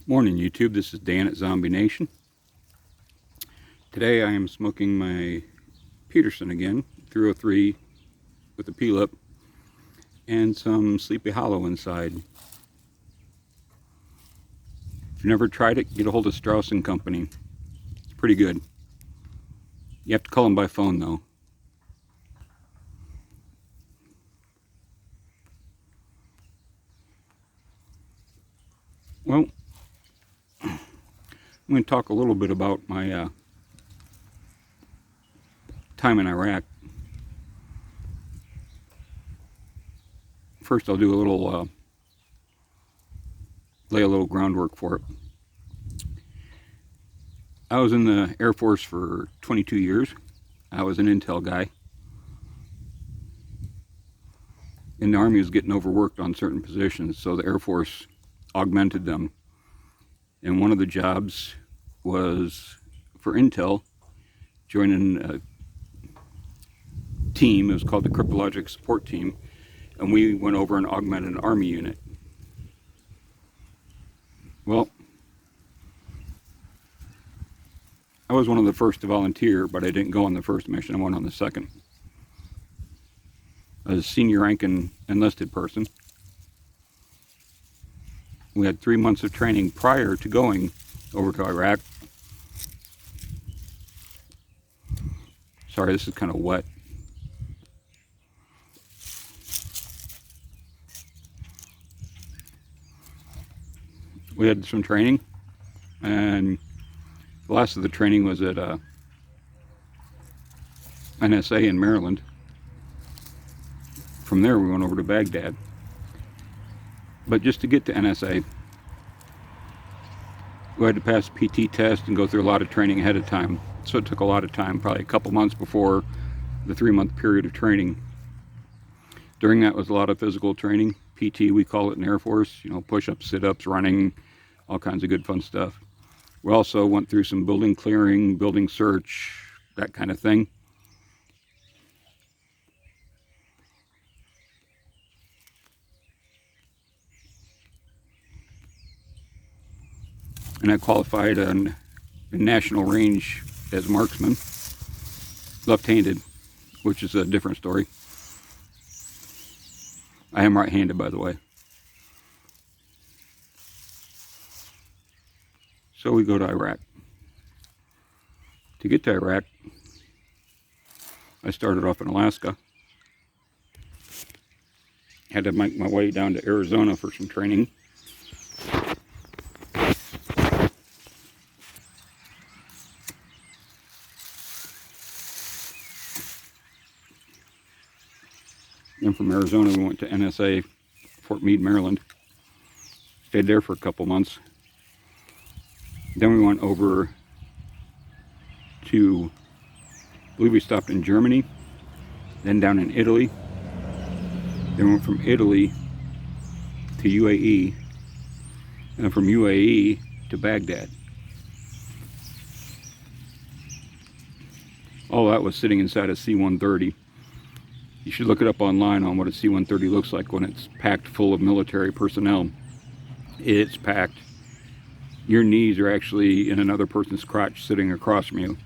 Morning YouTube, this is Dan at Zombie Nation. Today I am smoking my Peterson again, 303 with a P-lip and some Sleepy Hollow inside. If you've never tried it, get a hold of Strauss & Company. It's pretty good. You have to call them by phone though. Well, I'm going to talk a little bit about my time in Iraq. First I'll do a little, lay a little groundwork for it. I was in the Air Force for 22 years. I was an intel guy. And the Army was getting overworked on certain positions, so the Air Force augmented them. And one of the jobs was for intel, joining a team. It was called the Cryptologic Support Team, and we went over and augmented an Army unit. Well, I was one of the first to volunteer, but I didn't go on the first mission. I went on the second. I was a senior ranking enlisted person. We had 3 months of training prior to going over to Iraq. Sorry, this is kind of wet. We had some training, and the last of the training was at NSA in Maryland. From there we went over to Baghdad. But just to get to NSA, we had to pass a PT test and go through a lot of training ahead of time. So it took a lot of time, probably a couple months before the 3-month period of training. During that was a lot of physical training. PT, we call it in Air Force, you know, push-ups, sit-ups, running, all kinds of good fun stuff. We also went through some building clearing, building search, that kind of thing. And I qualified on a national range as marksman, left-handed, which is a different story. I am right-handed, by the way. So we go to Iraq. To get to Iraq, I started off in Alaska. Had to make my way down to Arizona for some training. Then from Arizona we went to NSA, Fort Meade, Maryland. Stayed there for a couple months. Then we went over to, I believe we stopped in Germany, then down in Italy. Then we went from Italy to UAE, and from UAE to Baghdad. All that was sitting inside a C-130. You should look it up online on what a C-130 looks like when it's packed full of military personnel. It's packed. Your knees are actually in another person's crotch sitting across from you.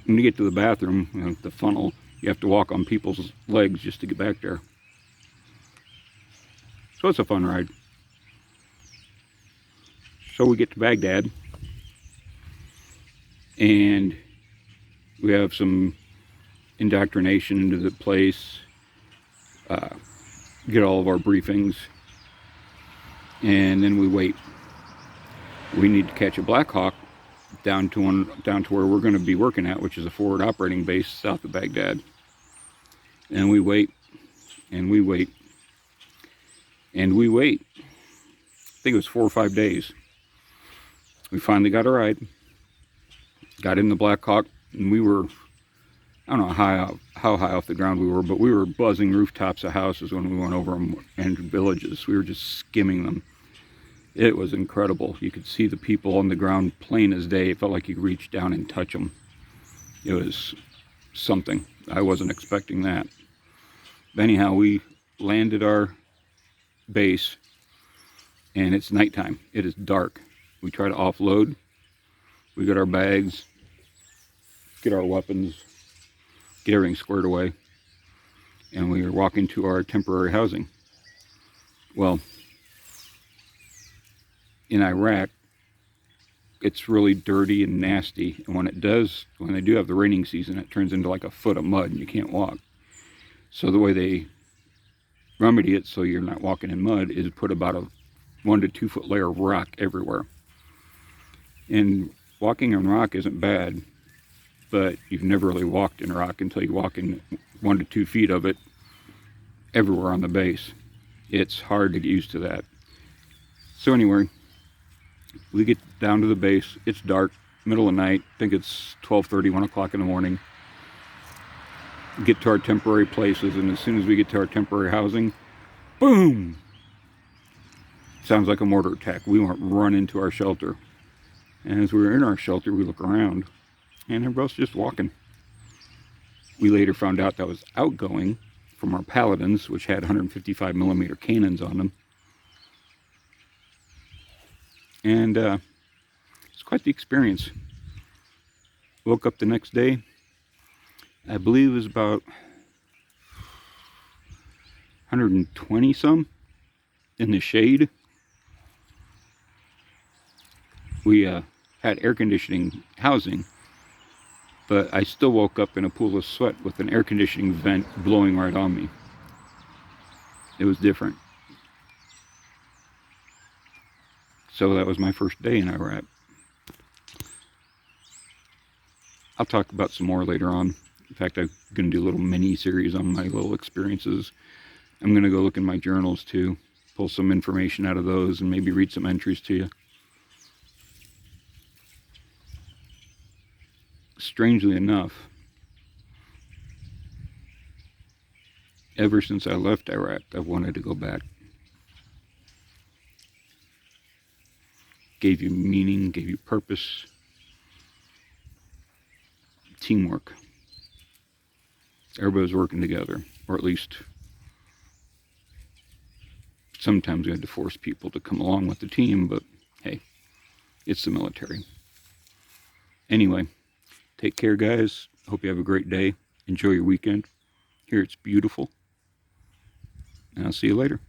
When you get to the bathroom, you know, the funnel, you have to walk on people's legs just to get back there. So it's a fun ride. So we get to Baghdad, and we have some indoctrination into the place, get all of our briefings, and then we wait. We need to catch a Black Hawk down to where we're going to be working at, which is a forward operating base south of Baghdad. And we wait, and we wait, and we wait. I think it was 4 or 5 days. We finally got a ride, got in the Black Hawk, and we were, I don't know how high off the ground we were, but we were buzzing rooftops of houses when we went over them, and villages. We were just skimming them. It was incredible. You could see the people on the ground plain as day. It felt like you could reach down and touch them. It was something. I wasn't expecting that. But anyhow, we landed our base, and it's nighttime. It is dark. We try to offload. We get our bags, get our weapons, get everything squared away, and we are walking to our temporary housing. Well, in Iraq, it's really dirty and nasty, and when they do have the raining season, it turns into like a foot of mud and you can't walk. So the way they remedy it so you're not walking in mud is put about a 1 to 2 foot layer of rock everywhere. And walking in rock isn't bad, but you've never really walked in rock until you walk in 1 to 2 feet of it everywhere on the base. It's hard to get used to that. So anyway, we get down to the base. It's dark, middle of the night. I think it's 12:30, 1 o'clock in the morning. Get to our temporary places, and as soon as we get to our temporary housing, boom! Sounds like a mortar attack. We went run into our shelter. And as we were in our shelter, we look around, and everybody's just walking. We later found out that was outgoing from our Paladins, which had 155 millimeter cannons on them. And it's quite the experience. Woke up the next day. I believe it was about 120 some in the shade. We had air conditioning housing, but I still woke up in a pool of sweat with an air conditioning vent blowing right on me. It was different. So that was my first day in Iraq. I'll talk about some more later on. In fact, I'm going to do a little mini series on my little experiences. I'm going to go look in my journals too, pull some information out of those, and maybe read some entries to you. Strangely enough, ever since I left Iraq, I've wanted to go back. Gave you meaning, gave you purpose, teamwork. Everybody was working together, or at least sometimes we had to force people to come along with the team, but hey, it's the military. Anyway, take care, guys. Hope you have a great day. Enjoy your weekend. Here it's beautiful. And I'll see you later.